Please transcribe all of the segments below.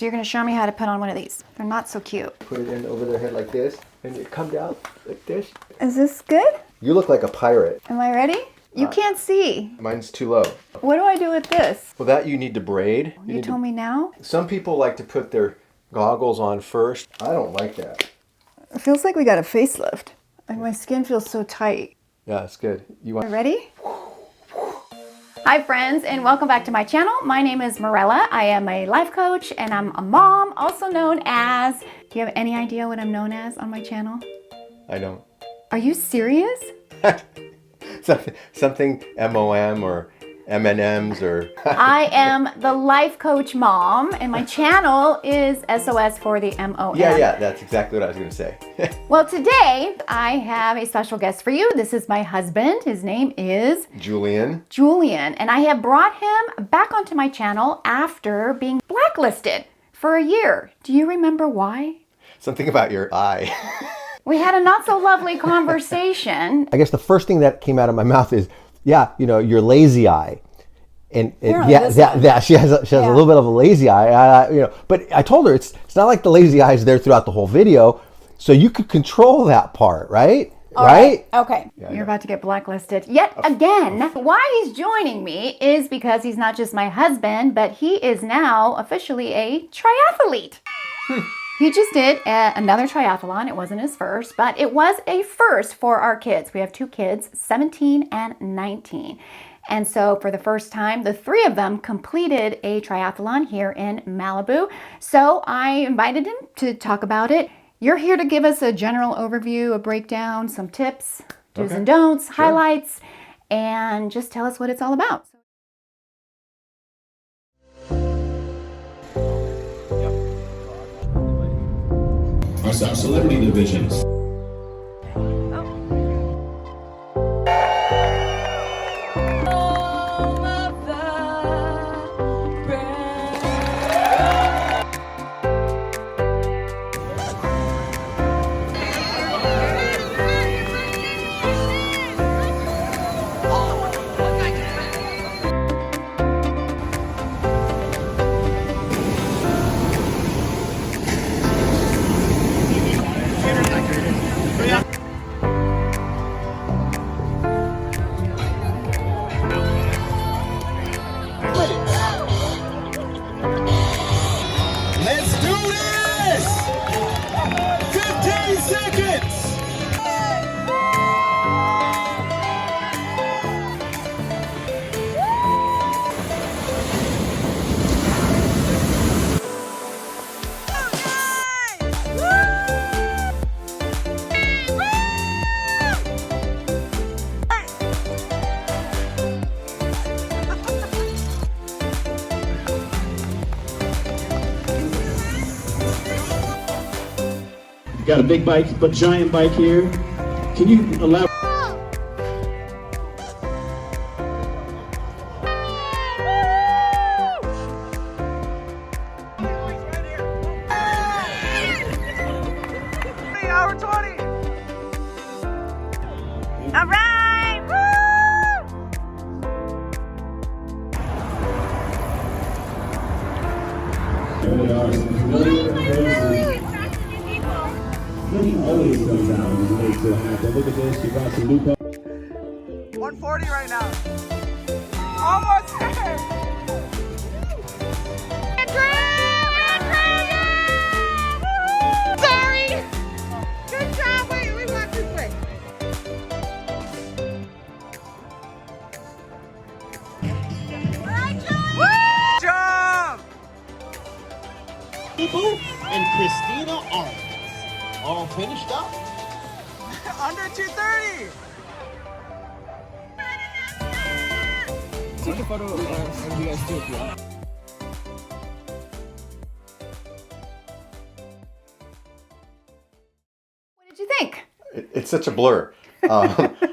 So you're going to show me how to put on one of these. They're not so cute. Put it in over their head like this, and you come down like this. Is this good? You look like a pirate. Am I ready? You can't see. Mine's too low. What do I do with this? Well, that you need to braid. You told me now? Some people like to put their goggles on first. I don't like that. It feels like we got a facelift. Like my skin feels so tight. Yeah, it's good. You want? Ready? Hi friends, and welcome back to my channel. My name is Morella. I am a life coach and I'm a mom, also known as... Do you have any idea what I'm known as on my channel? I don't. Are you serious? Something MOM or M&Ms or... I am the life coach mom, and my channel is SOS for the MOM. Yeah, that's exactly what I was going to say. Well, today I have a special guest for you. This is my husband. His name is... Julian, and I have brought him back onto my channel after being blacklisted for a year. Do you remember why? Something about your eye. We had a not so lovely conversation. I guess the first thing that came out of my mouth is, yeah, you know, your lazy eye. And she has a little bit of a lazy eye, you know. But I told her it's not like the lazy eye is there throughout the whole video, so you could control that part, right? Right? Okay. Yeah, you're about to get blacklisted yet again. Why he's joining me is because he's not just my husband, but he is now officially a triathlete. He just did another triathlon. It wasn't his first, but it was a first for our kids. We have two kids, 17 and 19. And so for the first time, the three of them completed a triathlon here in Malibu. So I invited him to talk about it. You're here to give us a general overview, a breakdown, some tips, do's and don'ts, highlights, and just tell us what it's all about. Our celebrity divisions. Let's do this! 15 seconds! Got a big bike, but giant bike here. Can you allow? Hour 20. All right. There are some familiar faces. He always comes out and makes it happen. Look at this, you got some new 140 right now. Almost there. Sorry. Good job. Wait, we walk this way. Jump! And Christina Arnold. All finished up? Under 230. Take a photo of you guys too if you want. What did you think? It's such a blur.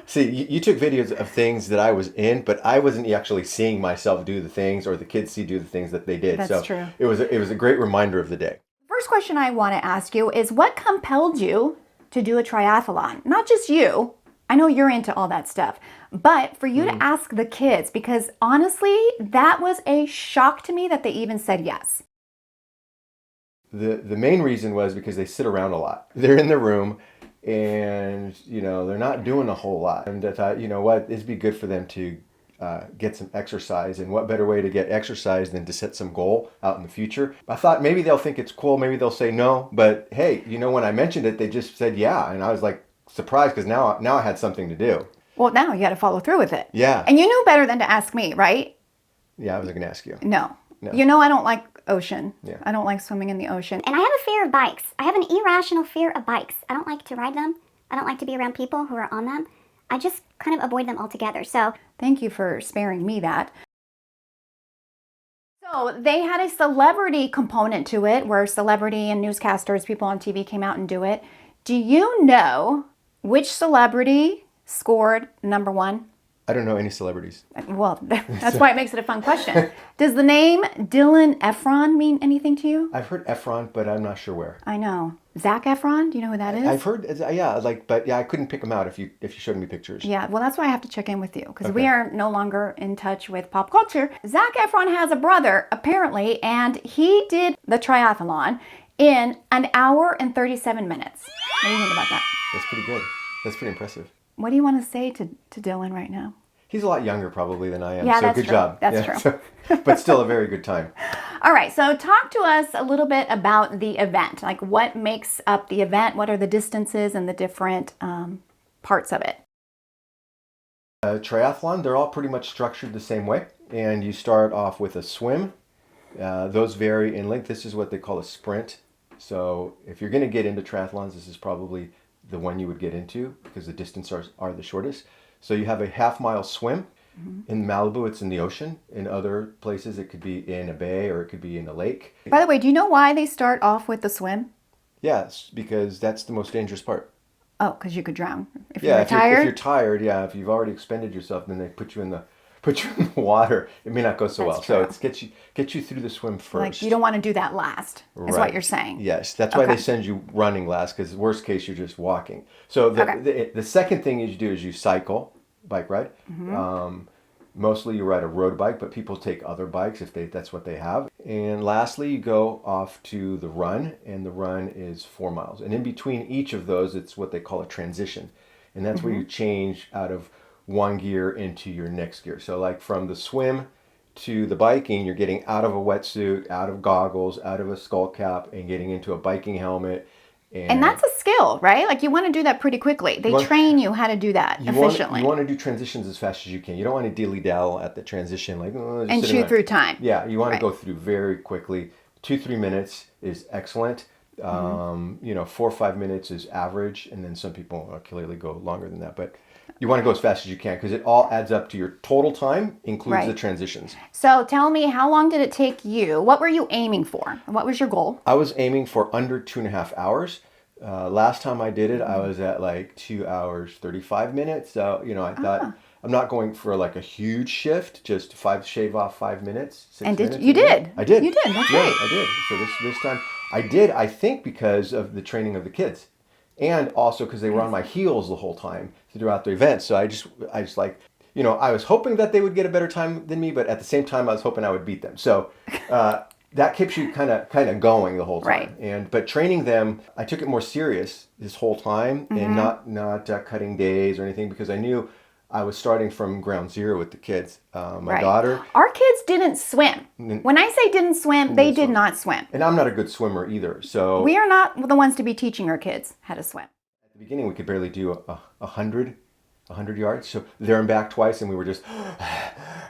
See, you took videos of things that I was in, but I wasn't actually seeing myself do the things or the kids do the things that they did. That's true. It was a great reminder of the day. First question I want to ask you is what compelled you to do a triathlon? Not just you. I know you're into all that stuff, but for you to ask the kids, because honestly, that was a shock to me that they even said yes. The main reason was because they sit around a lot. They're in their room and, they're not doing a whole lot. And I thought, you know what, it'd be good for them to get some exercise. And what better way to get exercise than to set some goal out in the future? I thought maybe they'll think it's cool. Maybe they'll say no. But hey, when I mentioned it, they just said yeah. And I was like surprised because now I had something to do. Well, now you got to follow through with it. Yeah. And you knew better than to ask me, right? Yeah, I was going to ask you. No. No. I don't like ocean. Yeah. I don't like swimming in the ocean. And I have a fear of bikes. I have an irrational fear of bikes. I don't like to ride them. I don't like to be around people who are on them. I just kind of avoid them altogether. So Thank you for sparing me that. So they had a celebrity component to it where celebrity and newscasters, people on TV came out and do it. Do you know which celebrity scored number one? I don't know any celebrities. Well, that's why it makes it a fun question. Does the name Dylan Efron mean anything to you? I've heard Efron, but I'm not sure where. I know. Zac Efron, do you know who that is? I've heard, but I couldn't pick him out if you showed me pictures. Yeah, well, that's why I have to check in with you because Okay. we are no longer in touch with pop culture. Zac Efron has a brother, apparently, and he did the triathlon in 1 hour and 37 minutes. What do you think about that? That's pretty good. That's pretty impressive. What do you want to say to Dylan right now? He's a lot younger probably than I am. Yeah, so that's good true. job. That's Yeah, true. but still a very good time. All right, so talk to us a little bit about the event. Like what makes up the event? What are the distances and the different parts of it? Triathlon, they're all pretty much structured the same way. And you start off with a swim. Those vary in length. This is what they call a sprint. So if you're going to get into triathlons, this is probably the one you would get into because the distances are the shortest. So you have a half-mile swim. Mm-hmm. In Malibu, it's in the ocean. In other places, it could be in a bay or it could be in a lake. By the way, do you know why they start off with the swim? Yes, because that's the most dangerous part. Oh, because you could drown if Yeah, you're tired. if you're tired, if you've already expended yourself, then they put you in the water. It may not go so well. That's true. So it's get you through the swim first. Like you don't want to do that last, is what you're saying. Yes, that's why Okay. they send you running last, because worst case you're just walking. So the second thing you do is you cycle, bike ride. Mm-hmm. Mostly you ride a road bike, but people take other bikes if that's what they have. And lastly, you go off to the run, and the run is 4 miles. And in between each of those, it's what they call a transition. And that's where you change out of one gear into your next gear. So like from the swim to the biking, you're getting out of a wetsuit, out of goggles, out of a skull cap, and getting into a biking helmet. And that's a skill, right? Like you want to do that pretty quickly. They train you how to do that efficiently. You want to do transitions as fast as you can. You don't want to dilly-dally at the transition. And shoot through time. Yeah, you want to go through very quickly. 2-3 minutes is excellent. 4 or 5 minutes is average. And then some people clearly go longer than that. But you want to go as fast as you can because it all adds up to your total time, includes the transitions. So tell me, how long did it take you? What were you aiming for? What was your goal? I was aiming for under 2.5 hours. Last time I did it, I was at like 2 hours, 35 minutes. So, I thought I'm not going for like a huge shift, just shave off 5 minutes. 6 And minutes. you did? I did. You did, that's right. I did. So this time I did, I think because of the training of the kids. And also because they were on my heels the whole time throughout the event. So I just like, I was hoping that they would get a better time than me, but at the same time, I was hoping I would beat them. So that keeps you kind of going the whole time. Right. But training them, I took it more serious this whole time and not cutting days or anything because I knew I was starting from ground zero with the kids. My daughter. Our kids didn't swim. When I say didn't swim, they did not swim. And I'm not a good swimmer either. So we are not the ones to be teaching our kids how to swim. At the beginning, we could barely do 100 yards. So there and back twice, and we were just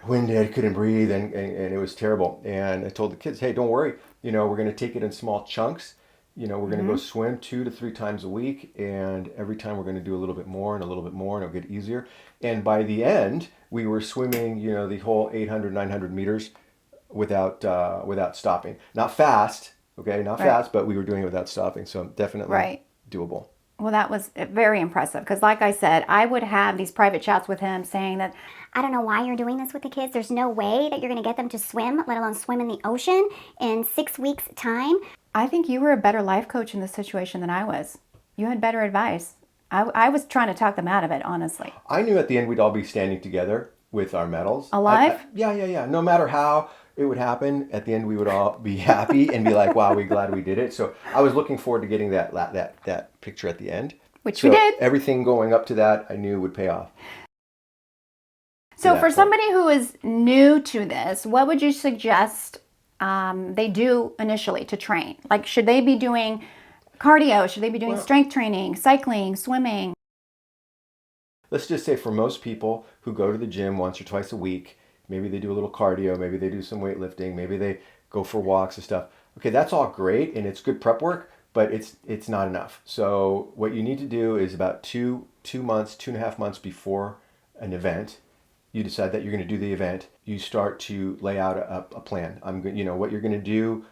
winded, couldn't breathe, and it was terrible. And I told the kids, hey, don't worry. We're going to take it in small chunks. We're going to go swim 2 to 3 times a week, and every time we're going to do a little bit more and a little bit more, and it'll get easier. And by the end, we were swimming, the whole 800, 900 meters without stopping. Not fast, okay, not fast, but we were doing it without stopping. So definitely doable. Well, that was very impressive because like I said, I would have these private chats with him saying that, I don't know why you're doing this with the kids. There's no way that you're going to get them to swim, let alone swim in the ocean in 6 weeks' time. I think you were a better life coach in this situation than I was. You had better advice. I was trying to talk them out of it, honestly. I knew at the end we'd all be standing together with our medals. Alive? Yeah. No matter how it would happen. At the end, we would all be happy and be like, wow, we're glad we did it. So I was looking forward to getting that picture at the end. Which we did. Everything going up to that, I knew would pay off. So for somebody who is new to this, what would you suggest they do initially to train? Like, should they be doing cardio? Should they be doing strength training, cycling, swimming? Let's just say for most people who go to the gym once or twice a week, maybe they do a little cardio, maybe they do some weightlifting, maybe they go for walks and stuff. Okay, that's all great and it's good prep work, but it's not enough. So what you need to do is about 2.5 months before an event, you decide that you're going to do the event. You start to lay out a plan. What you're going to do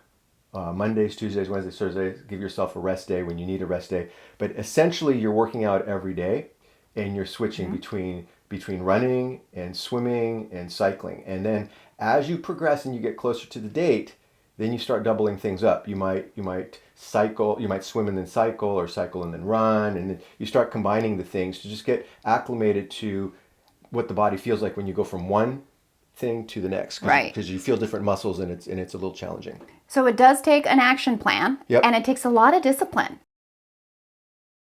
Mondays, Tuesdays, Wednesdays, Thursdays. Give yourself a rest day when you need a rest day. But essentially, you're working out every day, and you're switching between running and swimming and cycling. And then as you progress and you get closer to the date, then you start doubling things up. You might cycle, you might swim and then cycle, or cycle and then run, and then you start combining the things to just get acclimated to what the body feels like when you go from one thing to the next. Right. Because you feel different muscles and it's a little challenging. So it does take an action plan, and it takes a lot of discipline.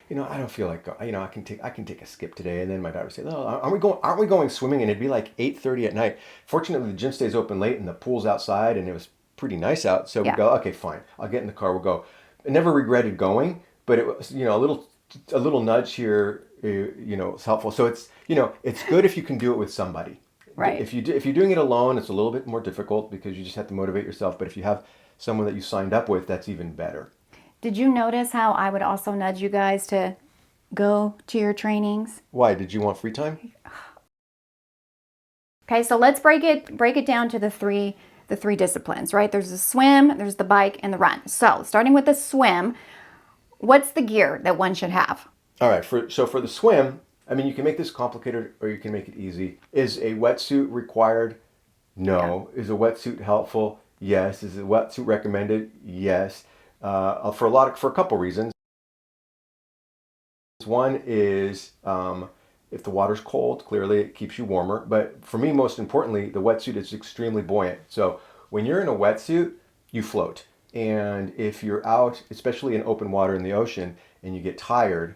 I don't feel like, I can take a skip today. And then my daughter would say, "No, aren't we going swimming?" And it'd be like 8:30 at night. Fortunately, the gym stays open late and the pool's outside and it was pretty nice out. So we go, okay, fine. I'll get in the car. We'll go. I never regretted going, but it was, a little nudge here, is helpful. So it's good if you can do it with somebody. Right. If you're doing it alone, it's a little bit more difficult because you just have to motivate yourself. But if you have someone that you signed up with, that's even better. Did you notice how I would also nudge you guys to go to your trainings? Why? Did you want free time? Okay, so let's break it down to the three disciplines, right? There's the swim, there's the bike, and the run. So starting with the swim, what's the gear that one should have? All right, for the swim, you can make this complicated or you can make it easy. Is a wetsuit required? No. Yeah. Is a wetsuit helpful? Yes. Is a wetsuit recommended? Yes. For a couple reasons. One is if the water's cold, clearly it keeps you warmer. But for me, most importantly, the wetsuit is extremely buoyant. So when you're in a wetsuit, you float. And if you're out, especially in open water in the ocean, and you get tired,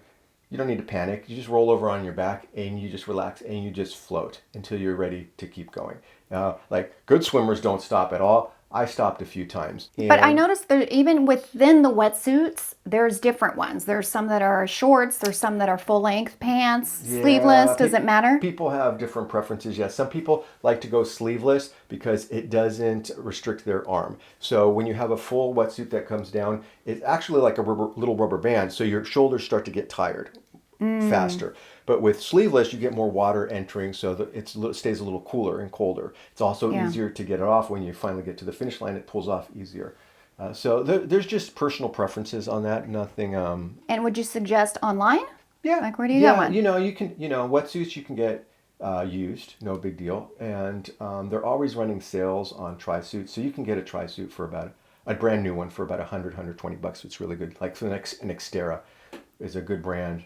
you don't need to panic. You just roll over on your back and you just relax and you just float until you're ready to keep going. Good swimmers don't stop at all. I stopped a few times. But I noticed that even within the wetsuits, there's different ones. There's some that are shorts. There's some that are full-length pants, sleeveless. Does it matter? People have different preferences. Yes, some people like to go sleeveless because it doesn't restrict their arm. So when you have a full wetsuit that comes down, it's actually like a little rubber band. So your shoulders start to get tired faster. But with sleeveless, you get more water entering, so that it stays a little cooler and colder. It's also easier to get it off when you finally get to the finish line. It pulls off easier. So there's just personal preferences on that. Nothing. And would you suggest online? Yeah. Like where do you get one? You can. Wetsuits you can get used. No big deal. And they're always running sales on tri-suits, so you can get a tri-suit for about a brand new one for about $100-$120. It's really good. Like an Xterra is a good brand.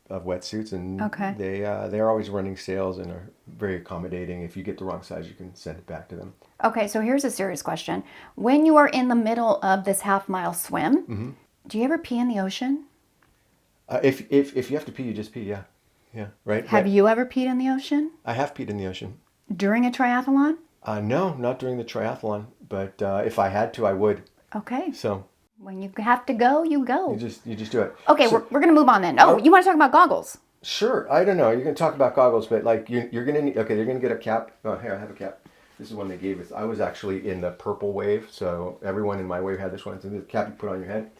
Of wetsuits, and they're always running sales and are very accommodating. If you get the wrong size, you can send it back to them. Okay, so here's a serious question. When you are in the middle of this half-mile swim, do you ever pee in the ocean? If you have to pee, you just pee. Yeah, right. Have you ever peed in the ocean? I have peed in the ocean. During a triathlon? No, not during the triathlon, but if I had to, I would. Okay. So. When you have to go, you go. You just do it. Okay, so, we're going to move on then. Oh, you want to talk about goggles? Sure. I don't know. You're going to talk about goggles, but you're going to need, you're going to get a cap. Oh, here, I have a cap. This is one they gave us. I was actually in the purple wave, so everyone in my wave had this one. It's a cap you put on your head.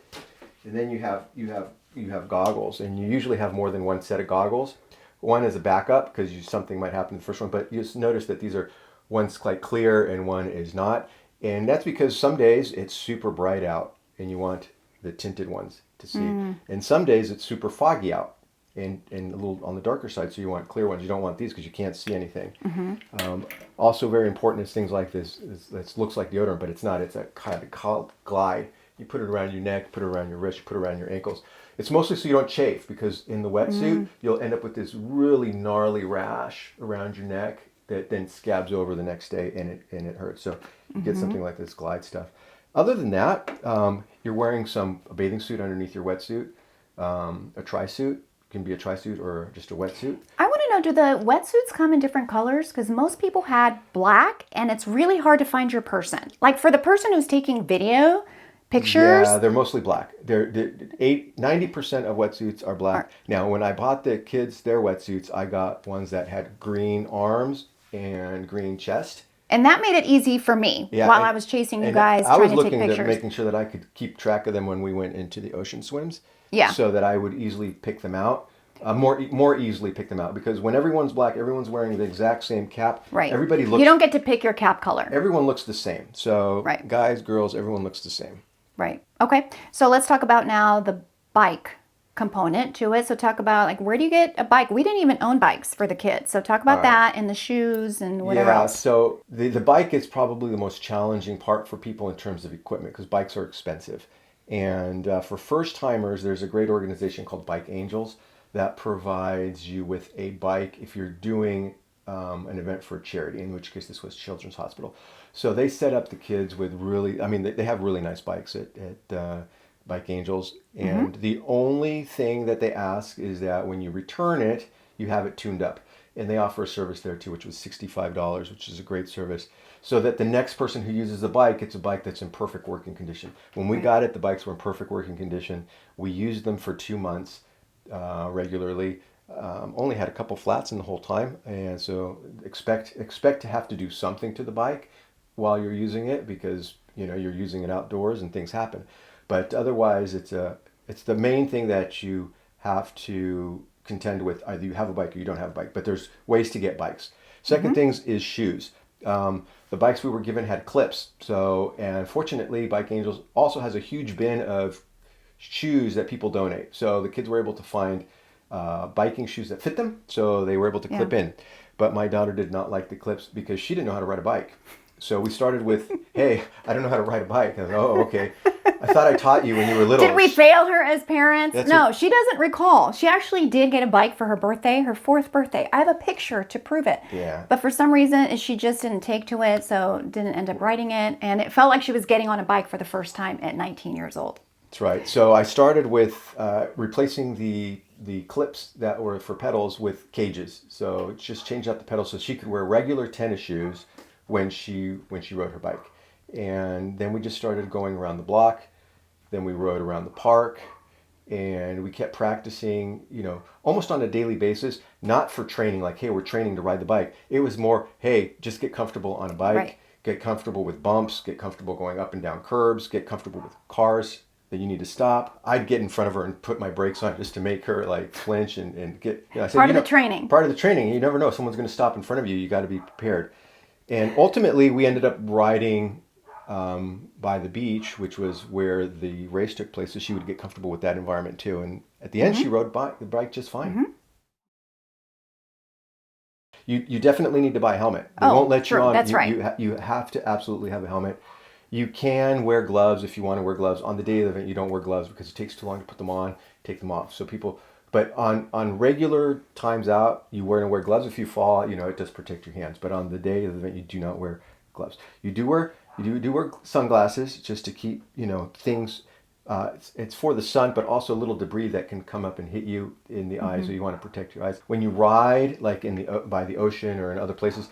And then you have goggles, and you usually have more than one set of goggles. One is a backup because something might happen in the first one, but you just notice that one's quite clear and one is not. And that's because some days it's super bright out, and you want the tinted ones to see. And some days it's super foggy out and a little on the darker side, so you want clear ones. You don't want these because you can't see anything. Also very important is things like this. This looks like deodorant, but it's not. It's a kind of glide. You put it around your neck, put it around your wrist, you put it around your ankles. It's mostly so you don't chafe, because in the wetsuit, you'll end up with this really gnarly rash around your neck that then scabs over the next day and it hurts. So you get something like this Glide stuff. Other than that, you're wearing a bathing suit underneath your wetsuit, a tri-suit. Can be a tri-suit or just a wetsuit. I want to know, do the wetsuits come in different colors? Because most people had black, and it's really hard to find your person. Like for the person who's taking video pictures. Yeah, they're mostly black. 90% of wetsuits are black. Now, when I bought the kids their wetsuits, I got ones that had green arms and green chest. And that made it easy for me while I was chasing you guys trying to take pictures. I was looking at making sure that I could keep track of them when we went into the ocean swims. Yeah. So that I would easily pick them out. More easily pick them out, because when everyone's black, everyone's wearing the exact same cap. Right. Everybody looks. You don't get to pick your cap color. Everyone looks the same. So right. Guys, girls, everyone looks the same. Right. Okay. So let's talk about now the bike component to it. So talk about like, where do you get a bike? We didn't even own bikes for the kids. So talk about that and the shoes and whatever else. So the bike is probably the most challenging part for people in terms of equipment, because bikes are expensive. And for first timers, there's a great organization called Bike Angels that provides you with a bike if you're doing an event for a charity, in which case this was Children's Hospital. So they set up the kids with they have really nice bikes at Bike Angels. And the only thing that they ask is that when you return it, you have it tuned up. And they offer a service there too, which was $65, which is a great service. So that the next person who uses the bike, it's a bike that's in perfect working condition. When we got it, the bikes were in perfect working condition. We used them for 2 months regularly. Only had a couple flats in the whole time, and so expect to have to do something to the bike while you're using it, because you're using it outdoors and things happen. But otherwise, it's the main thing that you have to contend with. Either you have a bike or you don't have a bike, but there's ways to get bikes. Second things is shoes. The bikes we were given had clips. So, and fortunately, Bike Angels also has a huge bin of shoes that people donate. So the kids were able to find biking shoes that fit them. So they were able to clip in. But my daughter did not like the clips because she didn't know how to ride a bike. So we started with, hey, I don't know how to ride a bike. I was, oh, okay. I thought I taught you when you were little. Did we fail her as parents? No, she doesn't recall. She actually did get a bike for her birthday, her 4th birthday. I have a picture to prove it. Yeah. But for some reason, she just didn't take to it, so didn't end up riding it. And it felt like she was getting on a bike for the first time at 19 years old. That's right. So I started with replacing the clips that were for pedals with cages. So just changed out the pedals so she could wear regular tennis shoes when she rode her bike. And then we just started going around the block. Then we rode around the park, and we kept practicing, almost on a daily basis, not for training, like, hey, we're training to ride the bike. It was more, hey, just get comfortable on a bike, get comfortable with bumps, get comfortable going up and down curbs, get comfortable with cars that you need to stop. I'd get in front of her and put my brakes on just to make her like flinch and get, I said, part of the training. Part of the training. You never know. Someone's going to stop in front of you. You got to be prepared. And ultimately, we ended up riding by the beach, which was where the race took place, so she would get comfortable with that environment too. And at the end, she rode the bike just fine. You definitely need to buy a helmet. They won't let you on. That's right. You have to absolutely have a helmet. You can wear gloves if you want to wear gloves. On the day of the event, you don't wear gloves because it takes too long to put them on, take them off. So but on regular times out, you wear gloves. If you fall, it does protect your hands. But on the day of the event, you do not wear gloves. You do wear sunglasses just to keep, things. It's for the sun, but also little debris that can come up and hit you in the eyes. So you want to protect your eyes. When you ride, like by the ocean or in other places,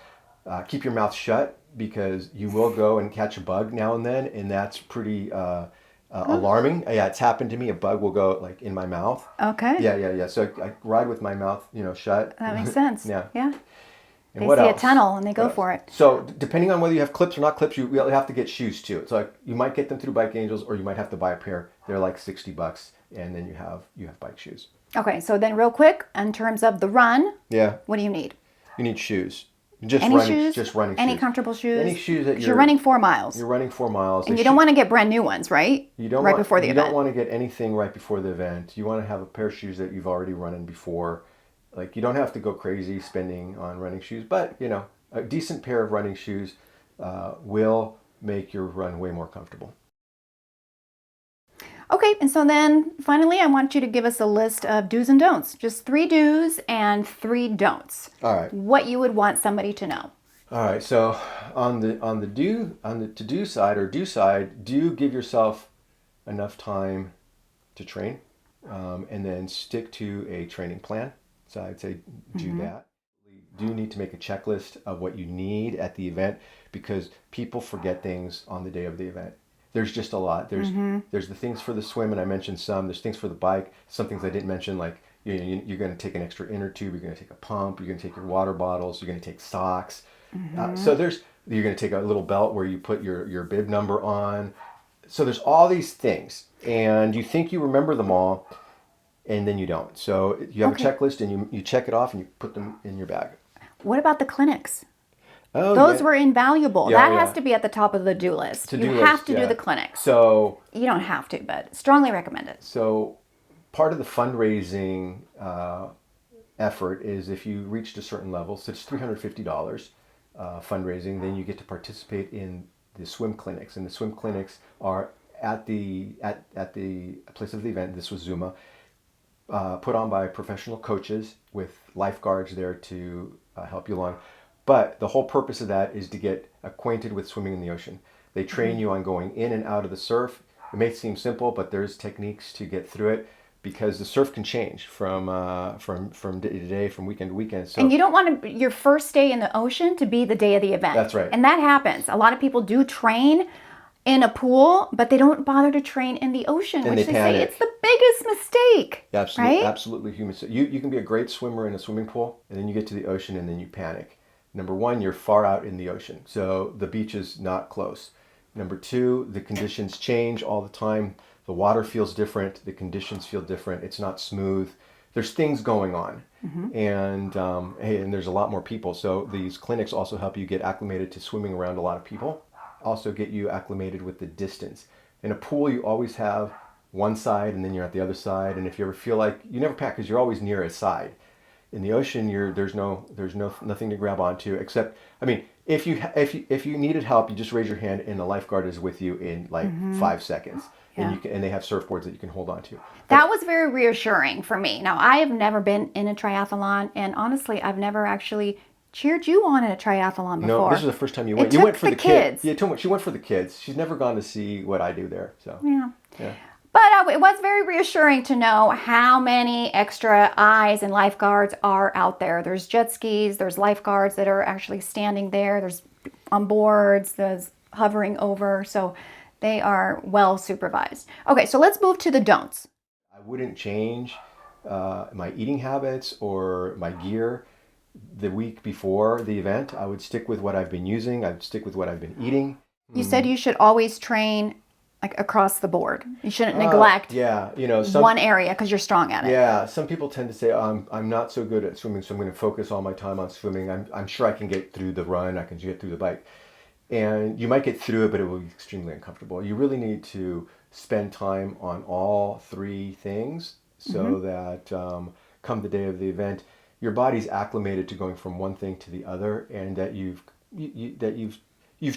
keep your mouth shut, because you will go and catch a bug now and then, and that's pretty alarming. Yeah, it's happened to me. A bug will go like in my mouth. Okay. Yeah. So I ride with my mouth, shut. That makes sense. Yeah. And they see a tunnel and they go for it. So depending on whether you have clips or not clips, you have to get shoes too. It's like you might get them through Bike Angels, or you might have to buy a pair. They're like $60, and then you have bike shoes. Okay, so then real quick, in terms of the run, what do you need? You need shoes. Any running shoes? Any shoes. Comfortable shoes? Any shoes that you're running 4 miles. You're running 4 miles. And you don't want to get brand new ones, right? You don't before the event. You don't want to get anything right before the event. You want to have a pair of shoes that you've already run in before. Like, you don't have to go crazy spending on running shoes, but a decent pair of running shoes will make your run way more comfortable. Okay, and so then finally, I want you to give us a list of do's and don'ts. Just 3 do's and 3 don'ts. All right. What you would want somebody to know. All right. So on the to do side, do give yourself enough time to train, and then stick to a training plan. So I'd say do that. You do need to make a checklist of what you need at the event, because people forget things on the day of the event. There's just a lot. There's the things for the swim, and I mentioned some. There's things for the bike. Some things I didn't mention, like you're going to take an extra inner tube. You're going to take a pump. You're going to take your water bottles. You're going to take socks. So you're going to take a little belt where you put your bib number on. So there's all these things, and you think you remember them all, and then you don't. So you have a checklist, and you check it off, and you put them in your bag. What about the clinics? Oh, Those were invaluable. Yeah, That has to be at the top of the do list. You have to do the clinics. So you don't have to, but strongly recommend it. So part of the fundraising effort is if you reached a certain level, so it's $350 fundraising, then you get to participate in the swim clinics. And the swim clinics are at the place of the event. This was Zuma, put on by professional coaches with lifeguards there to help you along. But the whole purpose of that is to get acquainted with swimming in the ocean. They train you on going in and out of the surf. It may seem simple, but there's techniques to get through it, because the surf can change from day to day, from weekend to weekend. So, and you don't want your first day in the ocean to be the day of the event. That's right. And that happens. A lot of people do train in a pool, but they don't bother to train in the ocean, and which they say panic. it's the biggest mistake. Absolutely, right? Absolutely human. So you can be a great swimmer in a swimming pool, and then you get to the ocean, and then you panic. Number one, you're far out in the ocean, so the beach is not close. Number two, the conditions change all the time. The water feels different. The conditions feel different. It's not smooth. There's things going on. And and there's a lot more people. So these clinics also help you get acclimated to swimming around a lot of people. Also get you acclimated with the distance. In a pool, you always have one side, and then you're at the other side. And if you ever feel like you never pack, because you're always near a side. In the ocean, there's nothing to grab onto, except, I mean, if you needed help, you just raise your hand, and the lifeguard is with you in like 5 seconds. Yeah. And they have surfboards that you can hold on to. That was very reassuring for me. Now, I have never been in a triathlon, and honestly, I've never actually cheered you on in a triathlon before. No, this is the first time you went. You went for the kids. Yeah, she went for the kids. She's never gone to see what I do there. So yeah. But it was very reassuring to know how many extra eyes and lifeguards are out there. There's jet skis, there's lifeguards that are actually standing there, there's on boards, there's hovering over, so they are well supervised. Okay, so let's move to the don'ts. I wouldn't change my eating habits or my gear the week before the event. I would stick with what I've been using. I'd stick with what I've been eating. You said you should always train like across the board. You shouldn't neglect one area because you're strong at it. Yeah, some people tend to say, I'm not so good at swimming, so I'm going to focus all my time on swimming. I'm sure I can get through the run, I can get through the bike. And you might get through it, but it will be extremely uncomfortable. You really need to spend time on all 3 things so that come the day of the event, your body's acclimated to going from one thing to the other, and that you've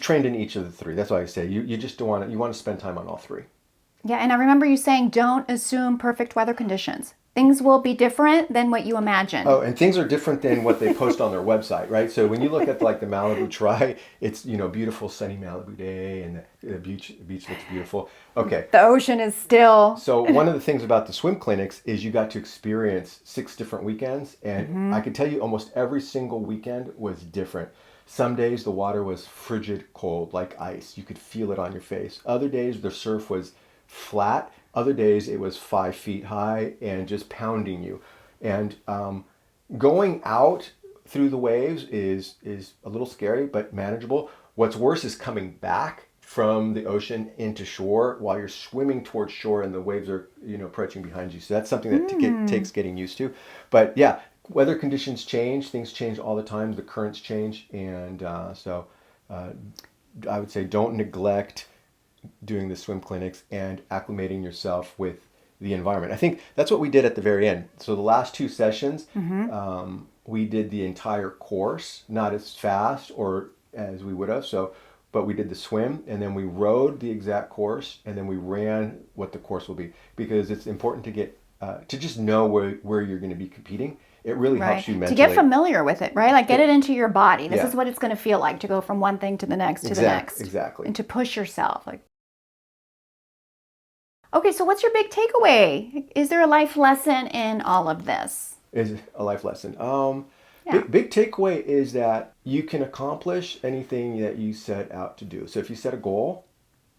trained in each of the 3. That's why I say you just don't want to. You want to spend time on all 3. Yeah, and I remember you saying don't assume perfect weather conditions. Things will be different than what you imagine. Oh, and things are different than what they post on their website, right? So when you look at like the Malibu Tri, it's beautiful sunny Malibu day, and the beach looks beautiful. Okay. The ocean is still. So one of the things about the swim clinics is you got to experience 6 different weekends, and I can tell you almost every single weekend was different. Some days the water was frigid cold, like ice. You could feel it on your face. Other days the surf was flat. Other days it was 5 feet high and just pounding you. And going out through the waves is a little scary, but manageable. What's worse is coming back from the ocean into shore while you're swimming towards shore and the waves are approaching behind you. So that's something that takes getting used to. But yeah, weather conditions change. Things change all the time. The currents change. And so I would say don't neglect doing the swim clinics and acclimating yourself with the environment. I think that's what we did at the very end. So the last 2 sessions, we did the entire course, not as fast or as we would have. So but we did the swim, and then we rode the exact course, and then we ran what the course will be, because it's important to get to just know where you're going to be competing. It really helps you mentally. To get familiar with it, right? Like get it into your body. This Yeah. is what it's going to feel like to go from one thing to the next to the next. Exactly. And to push yourself. Like, okay, so what's your big takeaway? Is there a life lesson in all of this? Is a life lesson. Yeah. Big takeaway is that you can accomplish anything that you set out to do. So if you set a goal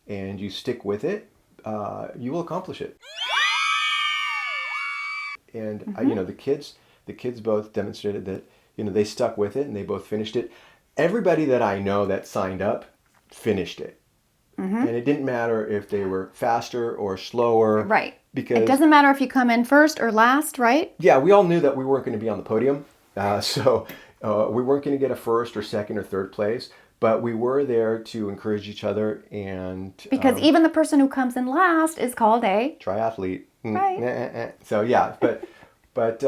and you stick with it, you will accomplish it. And you know, the kids both demonstrated that, you know, they stuck with it and they both finished it. Everybody that I know that signed up finished it. And it didn't matter if they were faster or slower. Right. Because it doesn't matter if you come in first or last, right? Yeah, we all knew that we weren't going to be on the podium. So we weren't going to get a first or second or third place, but we were there to encourage each other. And because even the person who comes in last is called a triathlete. Right. So yeah, but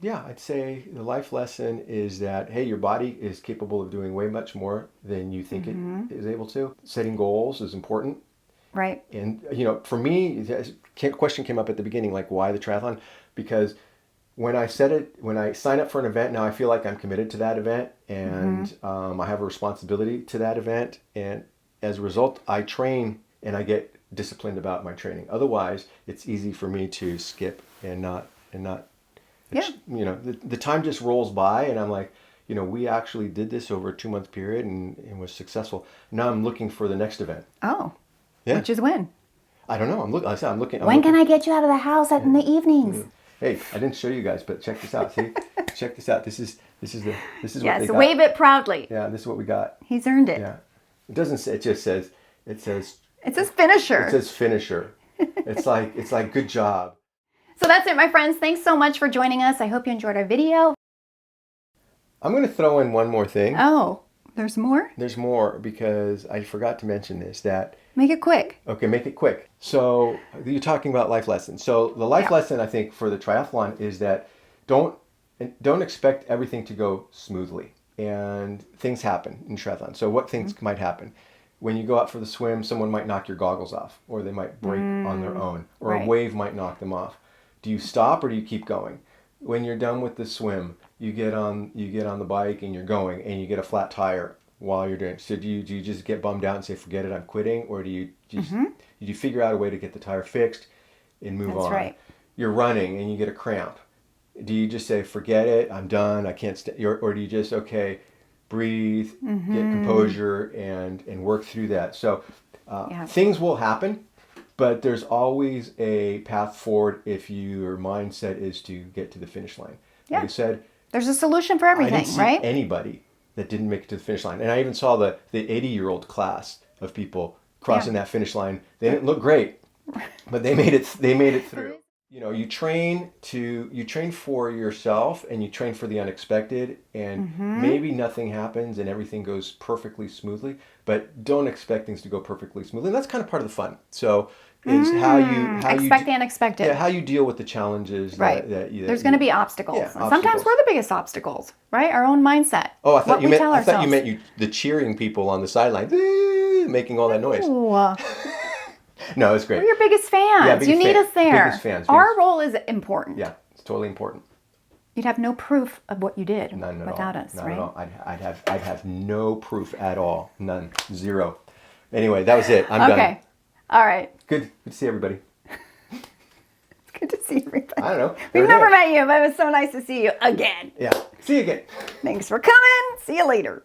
yeah, I'd say the life lesson is that, hey, your body is capable of doing way much more than you think it is able to. Setting goals is important. Right. And, you know, for me, the question came up at the beginning, like, why the triathlon? Because when I sign up for an event, now I feel like I'm committed to that event, and I have a responsibility to that event. And as a result, I train and I get disciplined about my training. Otherwise, it's easy for me to skip and not. Yeah. You know, the time just rolls by, and I'm like, you know, we actually did this over a 2-month period and was successful. Now I'm looking for the next event. Oh. Yeah. Which is when? I don't know. I'm looking. When can I get you out of the house in the evenings? Hey, I didn't show you guys, but check this out. See, check this out. This is what they Yes, got. wave it proudly. Yeah, this is what we got. He's earned it. Yeah, it doesn't say. It just says. It says finisher. It says finisher. It's like good job. So that's it, my friends. Thanks so much for joining us. I hope you enjoyed our video. I'm going to throw in one more thing. Oh, there's more? There's more, because I forgot to mention this. That Make it quick. Okay, make it quick. So you're talking about life lessons. So the life lesson, I think, for the triathlon is that don't expect everything to go smoothly. And things happen in triathlon. So what things might happen? When you go out for the swim, someone might knock your goggles off, or they might break on their own, or a wave might knock them off. Do you stop or do you keep going? When you're done with the swim, you get on the bike and you're going, and you get a flat tire while you're doing it. So do you just get bummed out and say, forget it, I'm quitting? Or do you just you figure out a way to get the tire fixed and move on? That's right. You're running and you get a cramp. Do you just say, forget it, I'm done, I can't stay? Or do you just, okay, breathe, get composure, and work through that? So things will happen, but there's always a path forward if your mindset is to get to the finish line. Yeah. Like I said, there's a solution for I everything, didn't see right? anybody that didn't make it to the finish line. And I even saw the 80-year-old class of people crossing that finish line. They didn't look great, but they made it through. You know, you train for yourself, and you train for the unexpected, and maybe nothing happens and everything goes perfectly smoothly, but don't expect things to go perfectly smoothly. And that's kind of part of the fun. So is how you expect the unexpected. Yeah, how you deal with the challenges. Right. There's going to be obstacles. Yeah, Sometimes obstacles. We're the biggest obstacles, right? Our own mindset. Oh, I thought you ourselves. meant the cheering people on the sideline, making all that noise. Ooh. No, it's great. We're your biggest fans. Yeah, biggest you need us there. Biggest fans. Our role is important. Yeah, it's totally important. You'd have no proof of what you did None at without all. us, None right? at all. I'd have no proof at all. None. Zero. Anyway, that was it. I'm done. Okay. All right. Good to see everybody. It's good to see everybody. I don't know. We've never met you, but it was so nice to see you again. Yeah. See you again. Thanks for coming. See you later.